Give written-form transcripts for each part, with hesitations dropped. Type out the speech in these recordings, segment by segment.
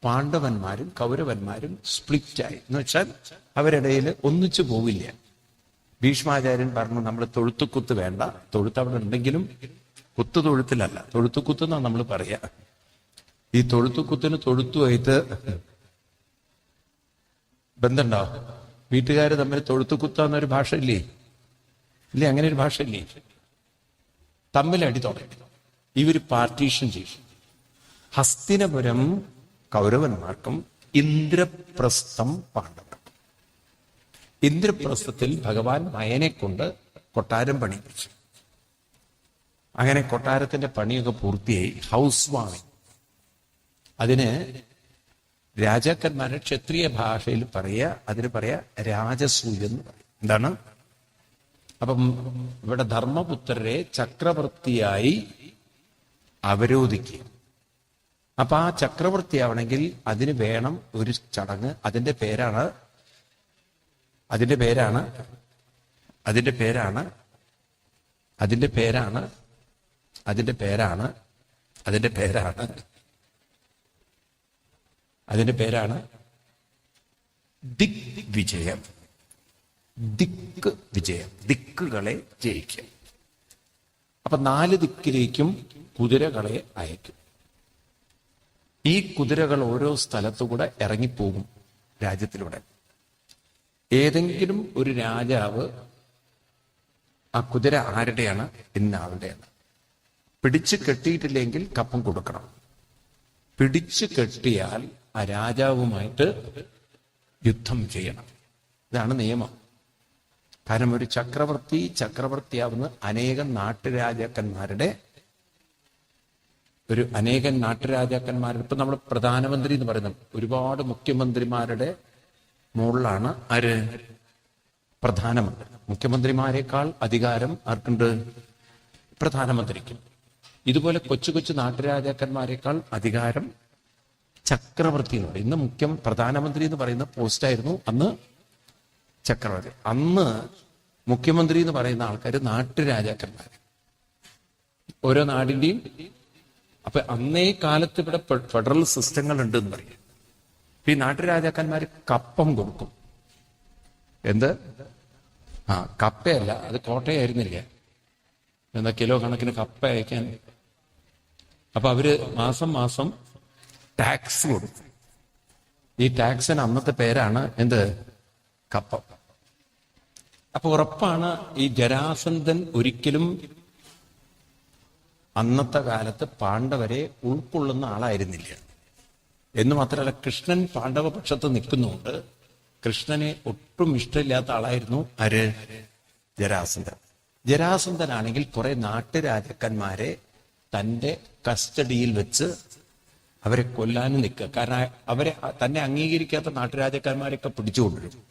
പാണ്ഡവന്മാരും കൗരവന്മാരും സ്പ്ലിറ്റായി എന്ന് വെച്ചാൽ അവരിടയിൽ ഒന്നിച്ചു പോവില്ല. ഭീഷ്മാചാര്യൻ പറഞ്ഞു, നമ്മൾ തൊഴുത്തുകുത്ത് വേണ്ട, തൊഴുത്ത് അവിടെ ഉണ്ടെങ്കിലും കുത്തു തൊഴുത്തിലല്ല, തൊഴുത്തുകുത്ത് എന്നാ നമ്മൾ പറയാ. ഈ തൊഴുത്തുകുത്തിന് തൊഴുത്തുമായിട്ട് ബന്ധമുണ്ടാവും. വീട്ടുകാർ തമ്മിൽ തൊഴുത്തുകുത്താന്നൊരു ഭാഷ ഇല്ലേ? ഇല്ലേ, അങ്ങനെ ഒരു ഭാഷ ഇല്ലേ? തമ്മിലടി തുടങ്ങി. ഇവര് പാർട്ടീഷൻ ചെയ്തു. ഹസ്തിനപുരം കൗരവന്മാർക്കും ഇന്ദ്രപ്രസ്ഥം പാണ്ഡവർക്കും. ഇന്ദ്രപ്രസ്ഥത്തിൽ ഭഗവാൻ മയനെ കൊണ്ട് കൊട്ടാരം പണിയിപ്പിച്ചു. അങ്ങനെ കൊട്ടാരത്തിന്റെ പണിയൊക്കെ പൂർത്തിയായി. ഹൗസ് വാമിങ്, അതിന് രാജാക്കന്മാരെ ക്ഷത്രിയ ഭാഷയിൽ അതിന് പറയാ രാജസൂയ എന്ന് പറയും. എന്താണ്? അപ്പം ഇവിടെ ധർമ്മപുത്രരെ ചക്രവർത്തിയായി അവരോധിക്കുക. അപ്പൊ ആ ചക്രവർത്തിയാവണമെങ്കിൽ അതിന് വേണം ഒരു ചടങ്ങ്. അതിന്റെ പേരാണ് ദിഗ്വിജയം. ദിക്കുകളെ ജയിക്കുക. അപ്പൊ 4 ദിക്കിലേക്കും കുതിരകളെ അയക്കും. ഈ കുതിരകൾ ഓരോ സ്ഥലത്തുകൂടെ ഇറങ്ങിപ്പോകും രാജ്യത്തിലൂടെ. ഏതെങ്കിലും ഒരു രാജാവ് ആ കുതിര ആരുടെയാണ്? ഇന്ന ആളുടെയാണ്. പിടിച്ചു കെട്ടിയിട്ടില്ലെങ്കിൽ കപ്പം കൊടുക്കണം. പിടിച്ചു കെട്ടിയാൽ ആ രാജാവുമായിട്ട് യുദ്ധം ചെയ്യണം. ഇതാണ് നിയമം. കാരണം ഒരു ചക്രവർത്തിയാവുന്ന അനേകം നാട്ടുരാജാക്കന്മാരുടെ ഇപ്പൊ നമ്മൾ പ്രധാനമന്ത്രി എന്ന് പറയുന്നത് ഒരുപാട് മുഖ്യമന്ത്രിമാരുടെ മുകളിലാണ് ആര്? പ്രധാനമന്ത്രി. മുഖ്യമന്ത്രിമാരെക്കാൾ അധികാരം ആർക്കുണ്ട്? പ്രധാനമന്ത്രിക്കും. ഇതുപോലെ കൊച്ചു കൊച്ചു നാട്ടുരാജാക്കന്മാരെക്കാൾ അധികാരം ചക്രവർത്തി എന്ന് പറയും. ഇന്ന് പ്രധാനമന്ത്രി എന്ന് പറയുന്ന പോസ്റ്റായിരുന്നു, അന്ന് ചക്രവർത്തി. അന്ന് മുഖ്യമന്ത്രി എന്ന് പറയുന്ന ആൾക്കാർ നാട്ടുരാജാക്കന്മാർ, ഓരോ നാടിന്റെയും. അപ്പൊ അന്നേ കാലത്ത് ഇവിടെ ഫെഡറൽ സിസ്റ്റങ്ങൾ ഉണ്ട് എന്ന് പറയും. ഈ നാട്ടുരാജാക്കന്മാർ കപ്പം കൊടുക്കും. എന്ത്? കപ്പയല്ല, അത് കോട്ടയായിരുന്നില്ല. എന്താ കിലോ കണക്കിന് കപ്പ അയക്കാൻ. അപ്പൊ അവര് മാസം ടാക്സ് കൊടുക്കും. ഈ ടാക്സിന് അന്നത്തെ പേരാണ് എന്ത്? കപ്പം. അപ്പൊ ഉറപ്പാണ് ഈ ജരാസന്ധൻ ഒരിക്കലും അന്നത്തെ കാലത്ത് പാണ്ഡവരെ ഉൾക്കൊള്ളുന്ന ആളായിരുന്നില്ല. എന്ന് മാത്രമല്ല, കൃഷ്ണൻ പാണ്ഡവ പക്ഷത്ത് നിൽക്കുന്നുണ്ട്. കൃഷ്ണനെ ഒട്ടും ഇഷ്ടമില്ലാത്ത ആളായിരുന്നു ആര്? ജരാസന്ധൻ. ജരാസന്ധനാണെങ്കിൽ കുറെ നാട്ടുരാജാക്കന്മാരെ തന്റെ കസ്റ്റഡിയിൽ വെച്ച് അവരെ കൊല്ലാനും നിൽക്കുക. കാരണം അവരെ തന്നെ അംഗീകരിക്കാത്ത നാട്ടുരാജാക്കന്മാരെയൊക്കെ പിടിച്ചുകൊണ്ടിരും.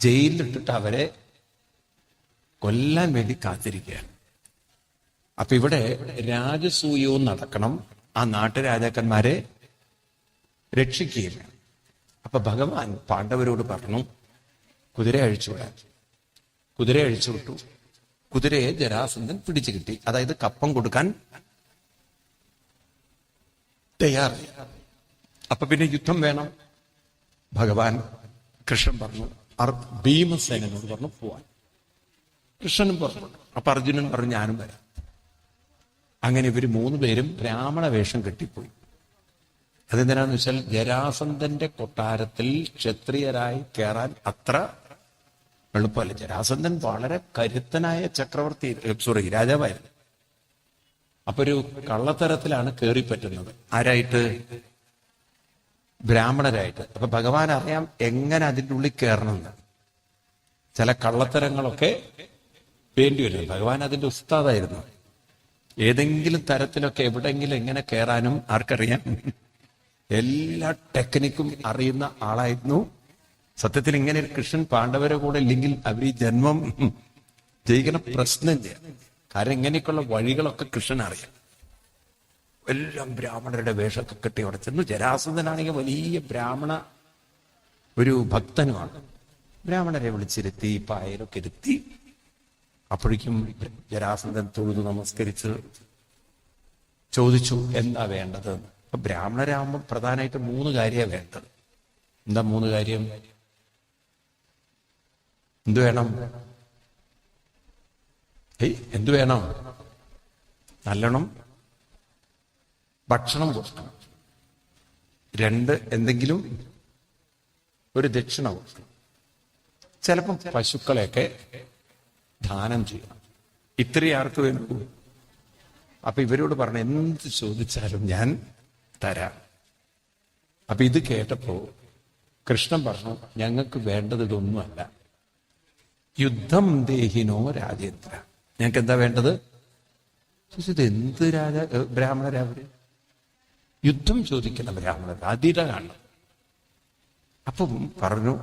ജയിലിലിട്ടിട്ട് അവരെ കൊല്ലാൻ വേണ്ടി കാത്തിരിക്കുകയാണ്. അപ്പൊ ഇവിടെ രാജസൂയവും നടക്കണം, ആ നാട്ടുരാജാക്കന്മാരെ രക്ഷിക്കുകയില്ല. അപ്പൊ ഭഗവാൻ പാണ്ഡവരോട് പറഞ്ഞു, കുതിര അഴിച്ചുവിടാൻ. കുതിര അഴിച്ചുവിട്ടു. കുതിരയെ ജരാസന്ധൻ പിടിച്ചു കിട്ടി. അതായത് കപ്പം കൊടുക്കാൻ തയ്യാറായി. അപ്പൊ പിന്നെ യുദ്ധം വേണം. ഭഗവാൻ കൃഷ്ണൻ പറഞ്ഞു, ഭീമസേനോട് പറഞ്ഞു പോവാൻ. കൃഷ്ണനും പറഞ്ഞു. അപ്പൊ അർജുനൻ പറഞ്ഞു ഞാനും വരാം. അങ്ങനെ ഇവര് 3 പേരും ബ്രാഹ്മണ വേഷം കെട്ടിപ്പോയി. അതെന്തിനാന്ന് വെച്ചാൽ ജരാസന്ധന്റെ കൊട്ടാരത്തിൽ ക്ഷത്രിയരായി കയറാൻ അത്ര എളുപ്പമല്ല. ജരാസന്ധൻ വളരെ കരുത്തനായ രാജാവായിരുന്നു. അപ്പൊ ഒരു കള്ളത്തരത്തിലാണ് കയറിപ്പറ്റുന്നത്. ആരായിട്ട്? ബ്രാഹ്മണരായിട്ട്. അപ്പൊ ഭഗവാൻ അറിയാം എങ്ങനെ അതിൻ്റെ ഉള്ളിൽ കയറണമെന്ന്. ചില കള്ളത്തരങ്ങളൊക്കെ വേണ്ടിവരും. ഭഗവാൻ അതിന്റെ ഉസ്താദായിരുന്നു. ഏതെങ്കിലും തരത്തിലൊക്കെ എവിടെങ്കിലും എങ്ങനെ കയറാനും ആർക്കറിയാം? എല്ലാ ടെക്നിക്കും അറിയുന്ന ആളായിരുന്നു. സത്യത്തിൽ ഇങ്ങനെ കൃഷ്ണൻ പാണ്ഡവരെ കൂടെ ഇല്ലെങ്കിൽ അവർ ഈ ജന്മം ജയിക്കണ പ്രശ്നമില്ല. കാരണം ഇങ്ങനെയൊക്കെയുള്ള വഴികളൊക്കെ കൃഷ്ണൻ അറിയാം. എല്ലാം ബ്രാഹ്മണരുടെ വേഷമൊക്കെ കെട്ടി അവിടെ ചെന്നു. ജരാസന്ധനാണെങ്കിൽ വലിയ ബ്രാഹ്മണ ഒരു ഭക്തനുമാണ്. ബ്രാഹ്മണരെ വിളിച്ചിരുത്തി പായലൊക്കെ ഇരുത്തി. അപ്പോഴേക്കും ജരാസന്ധൻ തൊഴുതു നമസ്കരിച്ച് ചോദിച്ചു എന്താ വേണ്ടതെന്ന്. അപ്പൊ ബ്രാഹ്മണരാകുമ്പോൾ പ്രധാനമായിട്ട് 3 കാര്യമാണ് വേണ്ടത്. എന്താ 3 കാര്യം? എന്തു വേണം? എന്തു വേണം? നല്ലോണം ഭക്ഷണം കൊടുക്കണം. 2, എന്തെങ്കിലും ഒരു ദക്ഷിണ കൊടുക്കണം. ചിലപ്പം പശുക്കളെയൊക്കെ ദാനം ചെയ്യണം. ഇത്രയും ആർക്ക് വേണ്ടു? അപ്പൊ ഇവരോട് പറഞ്ഞു, എന്ത് ചോദിച്ചാലും ഞാൻ തരാം. അപ്പൊ ഇത് കേട്ടപ്പോ കൃഷ്ണൻ പറഞ്ഞു, ഞങ്ങൾക്ക് വേണ്ടത് ഇതൊന്നുമല്ല. യുദ്ധം ദേഹിനോ രാജേന്ദ്ര. ഞങ്ങൾക്ക് എന്താ വേണ്ടത്? ഇത് എന്ത് ബ്രാഹ്മണരാവര്? യുദ്ധം ചോദിക്കുന്ന ബ്രാഹ്മണർ അതിര കാണണം. അപ്പം പറഞ്ഞു,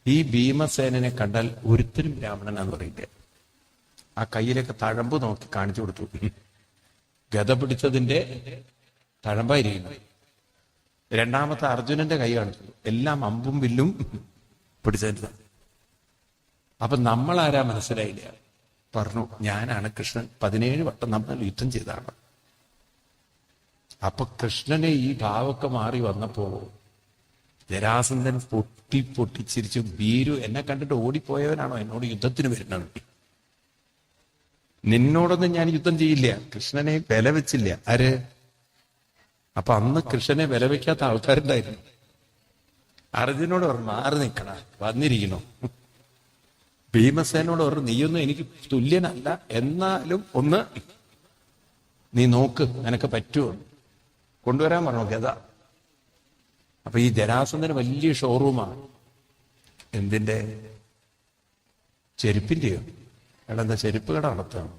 ഈ ഭീമസേനനെ കണ്ടാൽ ഒരുത്തരും ബ്രാഹ്മണനാന്ന് പറയില്ല. ആ കയ്യിലൊക്കെ തഴമ്പ് നോക്കി കാണിച്ചു കൊടുത്തു. ഗദ പിടിച്ചതിന്റെ തഴമ്പായിരിക്കുന്നു. 2ാമത്തെ അർജുനന്റെ കൈ കാണിച്ചു. എല്ലാം അമ്പും വില്ലും പിടിച്ചതിന്റെ. അപ്പൊ നമ്മളാരാ മനസ്സിലായില്ല. പറഞ്ഞു, ഞാനാണ് കൃഷ്ണൻ. 17 വട്ടം നമ്മൾ യുദ്ധം ചെയ്താണ്. അപ്പൊ കൃഷ്ണനെ ഈ ഭാവമൊക്കെ മാറി വന്നപ്പോ ജരാസന്ധൻ പൊട്ടിച്ചിരിച്ചു. ഭീരു, എന്നെ കണ്ടിട്ട് ഓടിപ്പോയവനാണോ എന്നോട് യുദ്ധത്തിന് വരുന്നത്? നിന്നോടൊന്നും ഞാൻ യുദ്ധം ചെയ്യില്ല. കൃഷ്ണനെ വില വെച്ചില്ല. ആര്? അപ്പൊ അന്ന് കൃഷ്ണനെ വില വെക്കാത്ത ആൾക്കാരുണ്ടായിരുന്നു. അർജുനോട് പറഞ്ഞു, മാറി നിൽക്കണ, വന്നിരിക്കണോ. ഭീമസേനോട് പറഞ്ഞു, നീയൊന്നും എനിക്ക് തുല്യനല്ല, എന്നാലും ഒന്ന് നീ നോക്ക്, നിനക്ക് പറ്റുമോ? കൊണ്ടുവരാൻ പറഞ്ഞു ഗദ. അപ്പൊ ഈ ജരാസന്ധന് വലിയ ഷോറൂമാണ്. എന്തിന്റെ? ചെരുപ്പിന്റെയോ? എടാ, ചെരുപ്പ് കട നടത്തണം.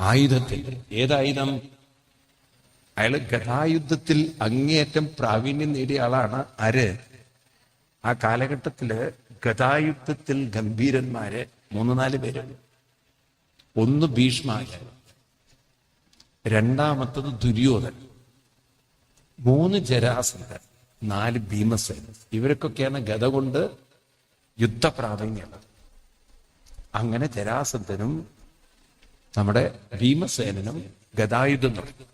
ആയുധത്തിന്റെ. ഏതായുധം? അയാള് ഗദായുദ്ധത്തിൽ അങ്ങേയറ്റം പ്രാവീണ്യം നേടിയ ആളാണ്. ആര്? ആ കാലഘട്ടത്തില് ഗദായുദ്ധത്തിൽ ഗംഭീരന്മാര് 3-4 പേര്. ഒന്ന് ഭീഷ്മാചാര്യൻ, 2ാമത്തത് ദുര്യോധൻ, 3 ജരാസന്ധൻ, 4 ഭീമസേനൻ. ഇവർക്കൊക്കെയാണ് ഗദ കൊണ്ട് യുദ്ധപ്രാവീണ്യം. അങ്ങനെ ജരാസന്ധനും നമ്മുടെ ഭീമസേനനും ഗദായുധം നടത്തി.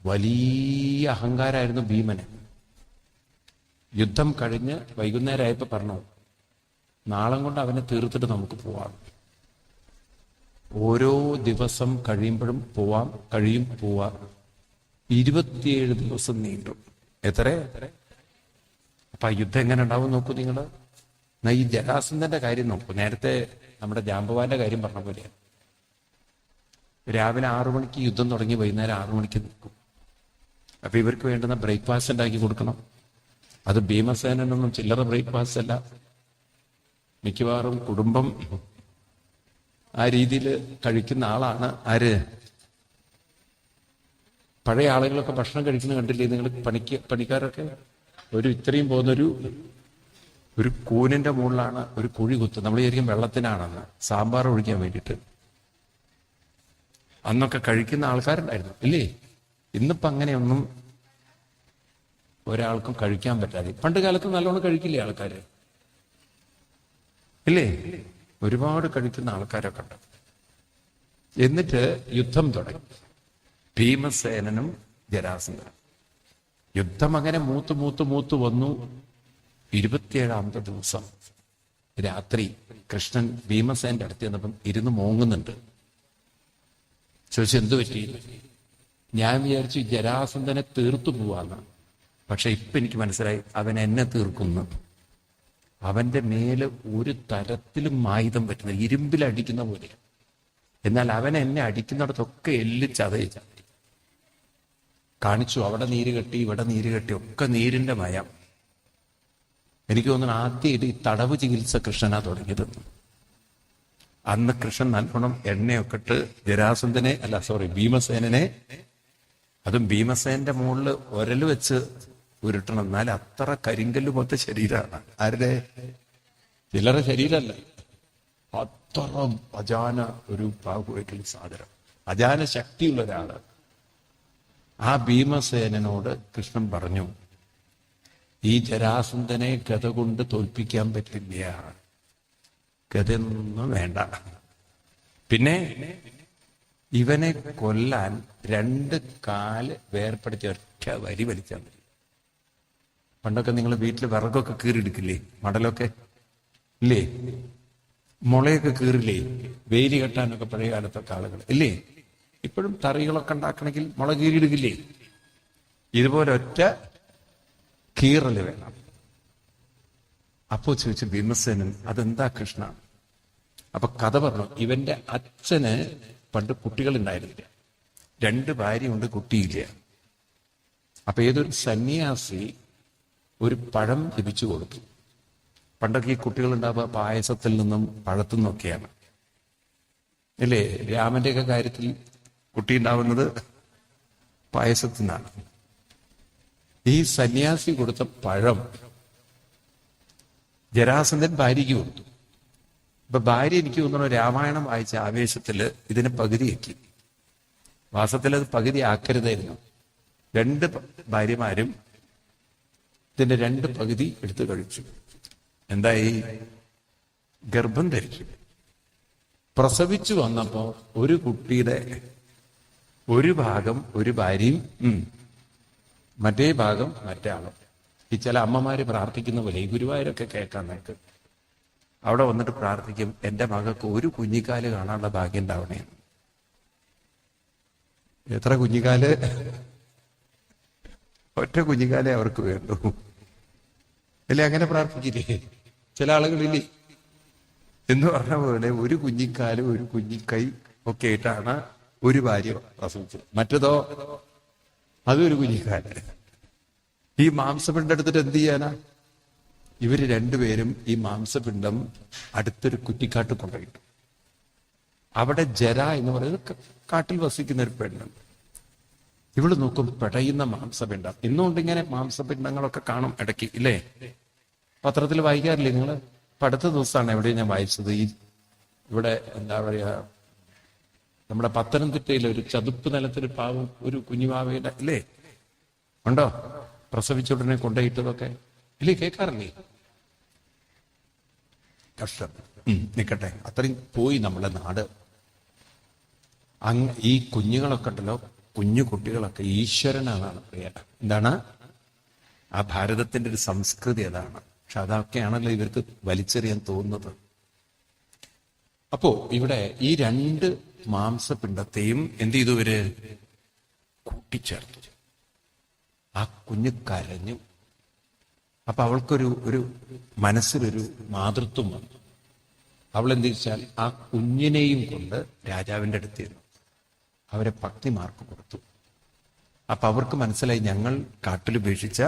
വലിയ അഹങ്കാരമായിരുന്നു ഭീമന്. യുദ്ധം കഴിഞ്ഞ് വൈകുന്നേരമായപ്പോ പറഞ്ഞു, നാളം കൊണ്ട് അവനെ തീർത്തിട്ട് നമുക്ക് പോവാം. ഓരോ ദിവസം കഴിയുമ്പോഴും പോവാം. 27 ദിവസം നീണ്ടു. എത്ര? അപ്പൊ ആ യുദ്ധം എങ്ങനെ ഉണ്ടാവും നോക്കൂ നിങ്ങള്. എന്നാ ഈ ജരാസന്ധന്റെ കാര്യം നോക്കൂ. നേരത്തെ നമ്മുടെ ജാമ്പവാന്റെ കാര്യം പറഞ്ഞ പോലെയാണ്. രാവിലെ 6 മണിക്ക് യുദ്ധം തുടങ്ങി വൈകുന്നേരം 6 മണിക്ക് നിൽക്കും. അപ്പൊ ഇവർക്ക് വേണ്ടുന്ന ബ്രേക്ക്ഫാസ്റ്റ് ഉണ്ടാക്കി കൊടുക്കണം. അത് ഭീമസേനൊന്നും ചില്ലറ ബ്രേക്ക്ഫാസ്റ്റ് അല്ല. മിക്കവാറും കുടുംബം ആ രീതിയിൽ കഴിക്കുന്ന ആളാണ്. ആര്? പഴയ ആളുകളൊക്കെ ഭക്ഷണം കഴിക്കുന്നത് കണ്ടില്ലേ നിങ്ങൾ? പണിക്കാരൊക്കെ ഇത്രയും പോകുന്നൊരു കൂനിന്റെ മുകളിലാണ് ഒരു കുഴി കുത്ത്. നമ്മൾ ശരിക്കും വെള്ളത്തിനാണെന്ന്, സാമ്പാർ ഒഴിക്കാൻ വേണ്ടിയിട്ട്. അന്നൊക്കെ കഴിക്കുന്ന ആൾക്കാരുണ്ടായിരുന്നു ഇല്ലേ? ഇന്നിപ്പോ അങ്ങനെയൊന്നും ഒരാൾക്കും കഴിക്കാൻ പറ്റാതെ. പണ്ട് കാലത്ത് നല്ലോണം കഴിക്കില്ലേ ആൾക്കാര്? ഇല്ലേ? ഒരുപാട് കഴിക്കുന്ന ആൾക്കാരൊക്കെ ഉണ്ട്. എന്നിട്ട് യുദ്ധം തുടങ്ങി. ഭീമസേനനും ജരാസന്ധനും യുദ്ധം അങ്ങനെ മൂത്ത് വന്നു. 27ാമത്തെ ദിവസം രാത്രി കൃഷ്ണൻ ഭീമസേന്റെ അടുത്ത് ചെന്നപ്പം ഇരുന്ന് മോങ്ങുന്നുണ്ട്. ചോദിച്ചു, എന്തു പറ്റി? ഞാൻ വിചാരിച്ചു ജരാസന്ധനെ തീർത്തു പോവാന്ന്. പക്ഷെ ഇപ്പൊ എനിക്ക് മനസ്സിലായി, അവൻ എന്നെ തീർക്കുന്നു. അവന്റെ മേല് ഒരു തരത്തിലും ആയുധം പറ്റുന്ന, ഇരുമ്പിലടിക്കുന്ന പോലെ. എന്നാൽ അവൻ എന്നെ അടിക്കുന്നിടത്തൊക്കെ എല്ല് ചതയിച്ച കാണിച്ചു. അവിടെ നീര് കെട്ടി, ഇവിടെ നീര് കെട്ടി, ഒക്കെ നീരിന്റെ മയം. എനിക്ക് തോന്നുന്നു ആദ്യമായിട്ട് ഈ തടവ് ചികിത്സ കൃഷ്ണനാ തുടങ്ങിയത്. അന്ന് കൃഷ്ണൻ നല്ലോണം എണ്ണയൊക്കെ ഇട്ട് ഭീമസേനനെ, അതും ഭീമസേന്റെ മുകളിൽ ഒരല് വെച്ച് ഉരുട്ടണം. എന്നാൽ അത്ര കരിങ്കല്ല് പോലത്തെ ശരീരമാണ്. ആരുടെ? ചില്ലറ ശരീരമല്ല. അത്ര അജാന ഒരു പാകുവയ്ക്കൽ സാധനം, അജാന ശക്തിയുള്ള ഒരാള്. ആ ഭീമസേനോട് കൃഷ്ണൻ പറഞ്ഞു, ഈ ജരാസന്ധനെ ഗദ കൊണ്ട് തോൽപ്പിക്കാൻ പറ്റില്ല. ഗദയൊന്നും വേണ്ട. പിന്നെ ഇവനെ കൊല്ലാൻ 2 കാല് വേർപ്പെടുത്തി ഒറ്റ വരി വലിച്ചാൽ മതി. പണ്ടൊക്കെ നിങ്ങൾ വീട്ടിൽ വിറകൊക്കെ കീറിയെടുക്കില്ലേ, മടലൊക്കെ ഇല്ലേ, മുളയൊക്കെ കീറില്ലേ, വേലി കെട്ടാനൊക്കെ പഴയ കാലത്തൊക്കെ ആളുകൾ ഇല്ലേ. ഇപ്പോഴും തറികളൊക്കെ ഉണ്ടാക്കണമെങ്കിൽ മുള കീറിയെടുക്കില്ലേ. ഇതുപോലെ ഒറ്റ കീറല് വേണം. അപ്പോ ചോദിച്ചു ഭീമസേനൻ, അതെന്താ കൃഷ്ണ? അപ്പൊ കഥ പറഞ്ഞു, ഇവന്റെ അച്ഛന് പണ്ട് കുട്ടികളുണ്ടായിരുന്നില്ല, 2 ഭാര്യയുണ്ട്, കുട്ടിയില്ല. അപ്പൊ ഏതൊരു സന്യാസി ഒരു പഴം ലഭിച്ചു കൊടുത്തു. പണ്ടൊക്കെ ഈ കുട്ടികൾ ഉണ്ടാവുക പായസത്തിൽ നിന്നും പഴത്തു നിന്നൊക്കെയാണ് അല്ലേ. രാമന്റെയൊക്കെ കാര്യത്തിൽ കുട്ടി ഉണ്ടാവുന്നത് പായസത്തിൽ നിന്നാണ്. ഈ സന്യാസി കൊടുത്ത പഴം ജരാസന്ധൻ ഭാര്യയ്ക്ക് കൊടുത്തു. ഇപ്പൊ ഭാര്യ എനിക്ക് തോന്നുന്നു രാമായണം വായിച്ച ആവേശത്തില് ഇതിന് പകുതിയാക്കി. വാസത്തിൽ അത് പകുതി ആക്കരുതായിരുന്നു. 2 ഭാര്യമാരും ഇതിന്റെ 2 പകുതി എടുത്തു കഴിച്ചു. എന്തായി? ഗർഭം ധരിച്ചു. പ്രസവിച്ചു വന്നപ്പോ ഒരു കുട്ടിയുടെ ഒരു ഭാഗം ഒരു ഭാര്യയും മറ്റേ ഭാഗം മറ്റേ ആളും. ഈ ചില അമ്മമാര് പ്രാർത്ഥിക്കുന്ന പോലെ, ഈ ഗുരുവായൂരൊക്കെ കേൾക്കാൻ നിനക്ക് അവിടെ വന്നിട്ട് പ്രാർത്ഥിക്കും, എന്റെ മകൾക്ക് ഒരു കുഞ്ഞിക്കാല് കാണാനുള്ള ഭാഗ്യം ഉണ്ടാവണേ. എത്ര കുഞ്ഞിക്കാല്? ഒറ്റ കുഞ്ഞിക്കാലേ അവർക്ക് വേണ്ടൂ അല്ലേ? അങ്ങനെ പ്രാർത്ഥിക്കില്ലേ ചില ആളുകളില്ലേ? എന്ന് പറഞ്ഞ പോലെ ഒരു കുഞ്ഞിക്കാല് ഒരു കുഞ്ഞിക്കൈ ഒക്കെ ആയിട്ടാണ് ഒരു ഭാര്യ പ്രസവിച്ചത്. മറ്റതോ അതൊരു കുഞ്ഞിക്കാല്. ഈ മാംസപിണ്ഡം എടുത്തിട്ട് എന്ത് ചെയ്യാനാ? ഇവര് 2 പേരും ഈ മാംസപിണ്ഡം അടുത്തൊരു കുറ്റിക്കാട്ട് കൊണ്ടുപോയിട്ടു. അവിടെ ജര എന്ന് പറയുന്നത് കാട്ടിൽ വസിക്കുന്ന ഒരു പെണ്ണുണ്ട്. ഇവള് നോക്കും, പെടയുന്ന മാംസപിണ്ഡം. ഇന്നുകൊണ്ട് ഇങ്ങനെ മാംസപിണ്ഡങ്ങളൊക്കെ കാണും ഇടയ്ക്ക് ഇല്ലേ, പത്രത്തിൽ വായിക്കാറില്ലേ നിങ്ങൾ? ഇപ്പൊ അടുത്ത ദിവസമാണ് എവിടെയും ഞാൻ വായിച്ചത്, ഈ ഇവിടെ എന്താ പറയാ, നമ്മുടെ പത്തനംതിട്ടയിലെ ഒരു ചതുപ്പ് നിലത്തൊരു പാവം ഒരു കുഞ്ഞുമാവയുടെ ഇല്ലേ ഉണ്ടോ, പ്രസവിച്ച ഉടനെ കൊണ്ടുപോയിട്ടതൊക്കെ ഇല്ലേ, കേൾക്കാറില്ലേ? കഷ്ടം. നിക്കട്ടെ, അത്രയും പോയി നമ്മളെ നാട്. ഈ കുഞ്ഞുങ്ങളൊക്കെ ഉണ്ടല്ലോ, കുഞ്ഞു കുട്ടികളൊക്കെ ഈശ്വരനാണ് പറയാ. എന്താണ് ആ ഭാരതത്തിന്റെ ഒരു സംസ്കൃതി അതാണ്. പക്ഷെ അതൊക്കെയാണല്ലോ ഇവർക്ക് വലിച്ചെറിയാൻ തോന്നുന്നത്. അപ്പോ ഇവിടെ ഈ 2 മാംസപിണ്ഡത്തെയും എന്ത് ചെയ്തു? ഇവര് കൂട്ടിച്ചേർത്തു. ആ കുഞ്ഞ് കരഞ്ഞു. അപ്പൊ അവൾക്കൊരു മനസ്സിലൊരു മാതൃത്വം വന്നു. അവൾ എന്ത് വെച്ചാൽ ആ കുഞ്ഞിനെയും കൊണ്ട് രാജാവിന്റെ അടുത്തിരുന്നു. അവരെ ഭക്തിമാർക്ക് കൊടുത്തു. അപ്പൊ അവർക്ക് മനസ്സിലായി, ഞങ്ങൾ കാട്ടിലുപേക്ഷിച്ച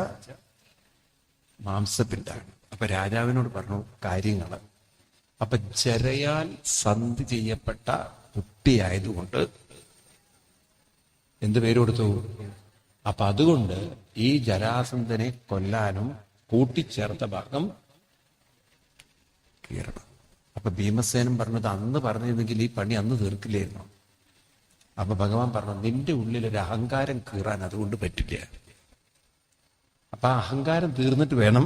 മാംസപിണ്ഡാണ്. അപ്പൊ രാജാവിനോട് പറഞ്ഞു കാര്യങ്ങള്. അപ്പൊ ജരയാൽ സന്ധി ചെയ്യപ്പെട്ട കുട്ടിയായതുകൊണ്ട് എന്ത് പേര് കൊടുത്തു? അപ്പൊ അതുകൊണ്ട് ഈ ജരാസന്ധനെ കൊല്ലാനും കൂട്ടിച്ചേർത്ത ഭാഗം കീറണം. അപ്പൊ ഭീമസേനൻ പറഞ്ഞത്, അന്ന് പറഞ്ഞിരുന്നെങ്കിൽ ഈ പണി അന്ന് തീർക്കില്ലായിരുന്നു. അപ്പൊ ഭഗവാൻ പറഞ്ഞു, നിന്റെ ഉള്ളിലൊരു അഹങ്കാരം കീറാൻ അതുകൊണ്ട് പറ്റില്ല. അപ്പൊ ആ അഹങ്കാരം തീർന്നിട്ട് വേണം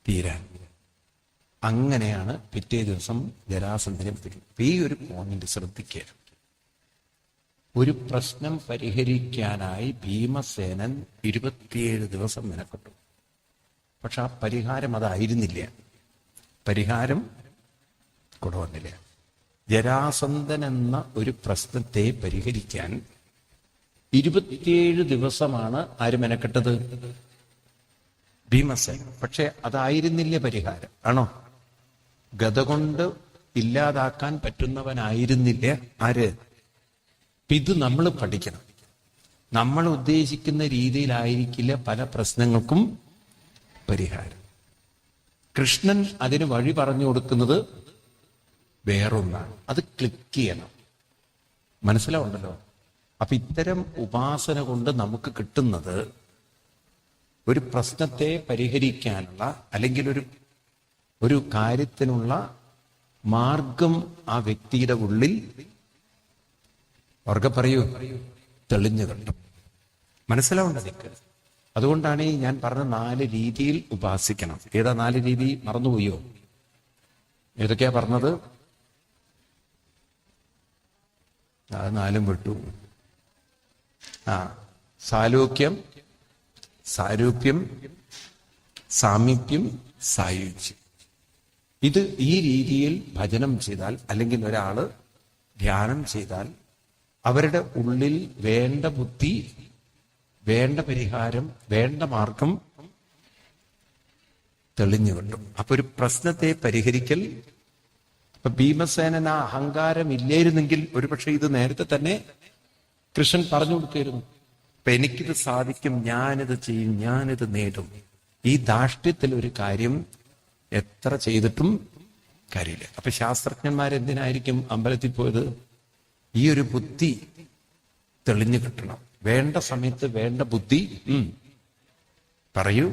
തീരാൻ. അങ്ങനെയാണ് പിറ്റേ ദിവസം ജരാസന്ധനെ പിടിക്കുന്നത്. ഈ ഒരു പോയിന്റ് ശ്രദ്ധിക്കുക. ഒരു പ്രശ്നം പരിഹരിക്കാനായി ഭീമസേനൻ 27 ദിവസം മെനപ്പെട്ടു. പക്ഷെ ആ പരിഹാരം അതായിരുന്നില്ല. പരിഹാരം കൊണ്ടുവന്നില്ല. ജരാസന്ധൻ എന്ന ഒരു പ്രശ്നത്തെ പരിഹരിക്കാൻ 27 ദിവസമാണ് ആര് മെനക്കെട്ടത്? ഭീമസേന. പക്ഷെ അതായിരുന്നില്ല പരിഹാരം. ആണോ? ഗദ കൊണ്ട് ഇല്ലാതാക്കാൻ പറ്റുന്നവനായിരുന്നില്ല ആര്? ഇത് നമ്മൾ പഠിക്കണം. നമ്മൾ ഉദ്ദേശിക്കുന്ന രീതിയിലായിരിക്കില്ല പല പ്രശ്നങ്ങൾക്കും പരിഹാരം. കൃഷ്ണൻ അതിന് വഴി പറഞ്ഞു കൊടുക്കുന്നത് വേറൊന്നാണ്. അത് ക്ലിക്ക് ചെയ്യണം. മനസ്സിലാവുണ്ടല്ലോ? അപ്പൊ ഇത്തരം ഉപാസന കൊണ്ട് നമുക്ക് കിട്ടുന്നത് ഒരു പ്രശ്നത്തെ പരിഹരിക്കാനുള്ള അല്ലെങ്കിൽ ഒരു കാര്യത്തിനുള്ള മാർഗം ആ വ്യക്തിയുടെ ഉള്ളിൽ ഉറക്കെ പറയൂ തെളിഞ്ഞു കിട്ടും. മനസ്സിലാവുണ്ടോ? അതുകൊണ്ടാണ് ഞാൻ പറഞ്ഞ 4 രീതിയിൽ ഉപാസിക്കണം. ഏതാ 4 രീതി? മറന്നുപോയോ? ഏതൊക്കെയാ പറഞ്ഞത്? അത് 4 വിട്ടു. സാലോക്യം, സാരൂപ്യം, സാമീപ്യം, സായുജ്യം. ഇത് ഈ രീതിയിൽ ഭജനം ചെയ്താൽ, അല്ലെങ്കിൽ ഒരാള് ധ്യാനം ചെയ്താൽ, അവരുടെ ഉള്ളിൽ വേണ്ട ബുദ്ധി, വേണ്ട പരിഹാരം, വേണ്ട മാർഗം തെളിഞ്ഞു കിട്ടും. അപ്പൊ ഒരു പ്രശ്നത്തെ പരിഹരിക്കൽ. ഇപ്പൊ ഭീമസേനന് അഹങ്കാരം ഇല്ലായിരുന്നെങ്കിൽ ഒരുപക്ഷെ ഇത് നേരത്തെ തന്നെ കൃഷ്ണൻ പറഞ്ഞു കൊടുത്തിരുന്നു. അപ്പൊ എനിക്കിത് സാധിക്കും, ഞാനിത് ചെയ്യും, ഞാനിത് നേടും. ഈ ധാർഷ്ട്യത്തിൽ ഒരു കാര്യം എത്ര ചെയ്തിട്ടും കാര്യമില്ല. അപ്പൊ ശാസ്ത്രജ്ഞന്മാരെന്തിനായിരിക്കും അമ്പലത്തിൽ പോയത്? ഈ ഒരു ബുദ്ധി തെളിഞ്ഞു കിട്ടണം. വേണ്ട സമയത്ത് വേണ്ട ബുദ്ധി പറയൂ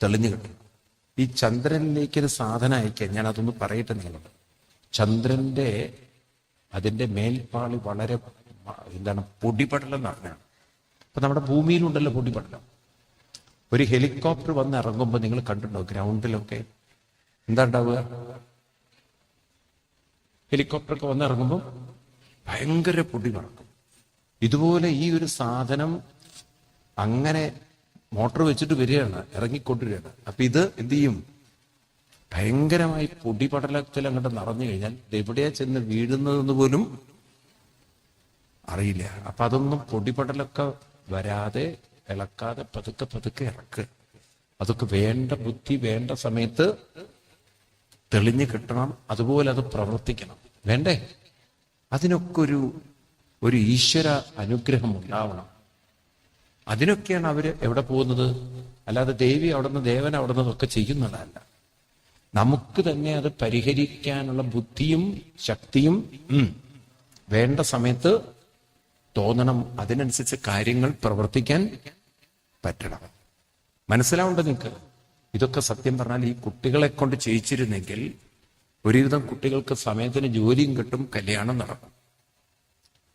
തെളിഞ്ഞു കിട്ടണം. ഈ ചന്ദ്രനിലേക്ക് ഒരു സാധനം അയക്കാൻ, ഞാൻ അതൊന്ന് പറയട്ടെ നിങ്ങളോട്. ചന്ദ്രന്റെ അതിന്റെ മേൽപ്പാളി വളരെ പൊടിപടലം നടന്നാണ്. അപ്പൊ നമ്മുടെ ഭൂമിയിലുണ്ടല്ലോ പൊടിപടലം. ഒരു ഹെലികോപ്റ്റർ വന്ന് ഇറങ്ങുമ്പോൾ നിങ്ങൾ കണ്ടിട്ടുണ്ടോ ഗ്രൗണ്ടിലൊക്കെ എന്താ ഉണ്ടാവുക? ഹെലികോപ്റ്ററൊക്കെ വന്ന് ഇറങ്ങുമ്പോൾ ഭയങ്കര പൊടി പറക്കും. ഇതുപോലെ ഈ ഒരു സാധനം അങ്ങനെ മോട്ടോർ വെച്ചിട്ട് വരികയാണ്, ഇറങ്ങിക്കൊണ്ടിരിക്കുകയാണ്. അപ്പൊ ഇത് എന്ത് ചെയ്യും? ഭയങ്കരമായി പൊടിപടലത്തിൽ അങ്ങോട്ട് നിറഞ്ഞു കഴിഞ്ഞാൽ ഇത് എവിടെയാ ചെന്ന് വീഴുന്നതെന്ന് പോലും അറിയില്ല. അപ്പൊ അതൊന്നും പൊടിപടലൊക്കെ വരാതെ ഇളക്കാതെ പതുക്കെ പതുക്കെ ഇറക്കുക. അതൊക്കെ വേണ്ട ബുദ്ധി വേണ്ട സമയത്ത് തെളിഞ്ഞു കിട്ടണം. അതുപോലെ അത് പ്രവർത്തിക്കണം. വേണ്ടേ? അതിനൊക്കെ ഒരു ഈശ്വര അനുഗ്രഹം ഉണ്ടാവണം. അതിനൊക്കെയാണ് അവര് എവിടെ പോകുന്നത്. അല്ലാതെ ദേവി അവിടുന്ന് ദേവൻ അവിടുന്ന് ഒക്കെ ചെയ്യുന്നതല്ല. നമുക്ക് തന്നെ അത് പരിഹരിക്കാനുള്ള ബുദ്ധിയും ശക്തിയും വേണ്ട സമയത്ത് തോന്നണം. അതിനനുസരിച്ച് കാര്യങ്ങൾ പ്രവർത്തിക്കാൻ പറ്റണം. മനസ്സിലാവുണ്ടോ നിങ്ങൾക്ക്? ഇതൊക്കെ സത്യം പറഞ്ഞാൽ ഈ കുട്ടികളെ കൊണ്ട് ചെയ്യിച്ചിരുന്നെങ്കിൽ ഒരുവിധം കുട്ടികൾക്ക് സമയത്തിന് ജോലിയും കിട്ടും, കല്യാണം നടക്കും.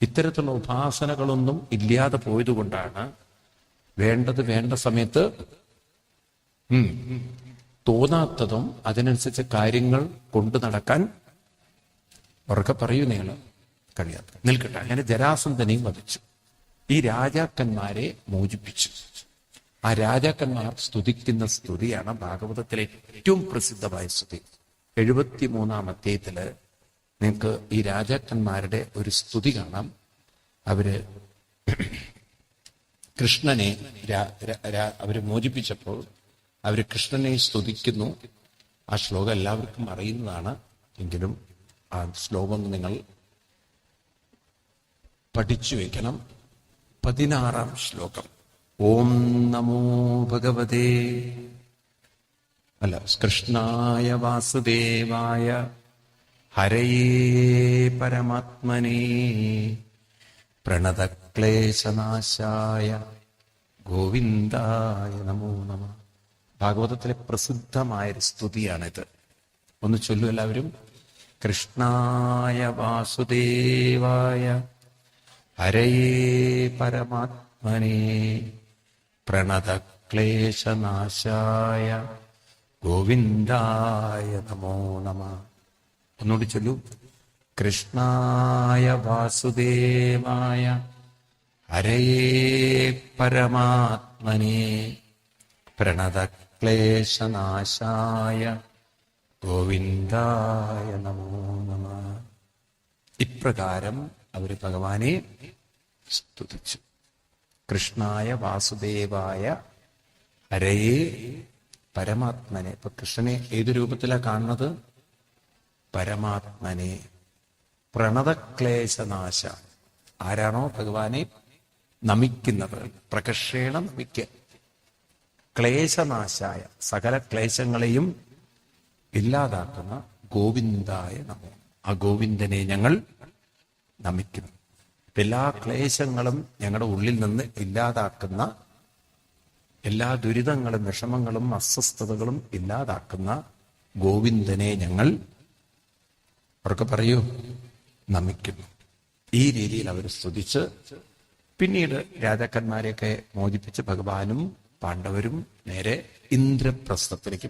ഇത്തരത്തിലുള്ള ഉപാസനകളൊന്നും ഇല്ലാതെ പോയതുകൊണ്ടാണ് വേണ്ടത് വേണ്ട സമയത്ത് തോന്നാത്തതും അതിനനുസരിച്ച് കാര്യങ്ങൾ കൊണ്ടു നടക്കാൻ ഉറക്കെ പറയൂ നിങ്ങൾ കഴിയാത്ത നിൽക്കട്ടെ. അങ്ങനെ ജരാസന്ധനെയും വധിച്ചു. ഈ രാജാക്കന്മാരെ മോചിപ്പിച്ചു. ആ രാജാക്കന്മാർ സ്തുതിക്കുന്ന സ്തുതിയാണ് ഭാഗവതത്തിലെ ഏറ്റവും പ്രസിദ്ധമായ സ്തുതി. 73-ാം അധ്യായത്തില് നിങ്ങൾക്ക് ഈ രാജാക്കന്മാരുടെ ഒരു സ്തുതി കാണാം. അവര് കൃഷ്ണനെ അവര് മോചിപ്പിച്ചപ്പോൾ അവര് കൃഷ്ണനെ സ്തുതിക്കുന്നു. ആ ശ്ലോകം എല്ലാവർക്കും അറിയുന്നതാണ്. എങ്കിലും ആ ശ്ലോകം നിങ്ങൾ പഠിച്ചു വെക്കണം. 16-ാം ശ്ലോകം. ഓം നമോ ഭഗവതേ കൃഷ്ണായ വാസുദേവായ ഹരയേ പരമാത്മനേ പ്രണതക്ലേശനാശായ ഗോവിന്ദായ നമോ നമ. ഭാഗവതത്തിലെ പ്രസിദ്ധമായൊരു സ്തുതിയാണിത്. ഒന്ന് ചൊല്ലു എല്ലാവരും. കൃഷ്ണായ വാസുദേവായ ഹരയേ പരമാത്മനേ പ്രണതക്ലേശനാശായ ഗോവിന്ദായ നമോ നമ. ഒന്നുകൂടി ചൊല്ലു. കൃഷ്ണായ വാസുദേവായ ഹരയേ പരമാത്മനേ പ്രണതക്ലേശനാശായ ഗോവിന്ദായ നമോ നമ. ഇപ്രകാരം അവര് ഭഗവാനെ സ്തുതിച്ചു. കൃഷ്ണായ വാസുദേവായ ഹരയേ പരമാത്മനെ. ഇപ്പൊ കൃഷ്ണനെ ഏതു രൂപത്തിലാണ് കാണുന്നത്? പരമാത്മനെ. പ്രണതക്ലേശനാശ. ആരാണോ ഭഗവാനെ നമിക്കുന്നത്, പ്രകർഷേണം നമിക്ക. ക്ലേശനാശായ, സകല ക്ലേശങ്ങളെയും ഇല്ലാതാക്കുന്ന ഗോവിന്ദായ നമോ. ആ ഗോവിന്ദനെ ഞങ്ങൾ നമിക്കുന്നു. എല്ലാ ക്ലേശങ്ങളും ഞങ്ങളുടെ ഉള്ളിൽ നിന്ന് ഇല്ലാതാക്കുന്ന, എല്ലാ ദുരിതങ്ങളും വിഷമങ്ങളും അസ്വസ്ഥതകളും ഇല്ലാതാക്കുന്ന ഗോവിന്ദനെ ഞങ്ങൾ അവർക്ക് പറയൂ നമിക്കുന്നു. ഈ രീതിയിൽ അവർ സ്തുതിച്ച് പിന്നീട് രാജാക്കന്മാരെയൊക്കെ മോചിപ്പിച്ച് ഭഗവാനും പാണ്ഡവരും നേരെ ഇന്ദ്രപ്രസ്ഥത്തിലേക്ക്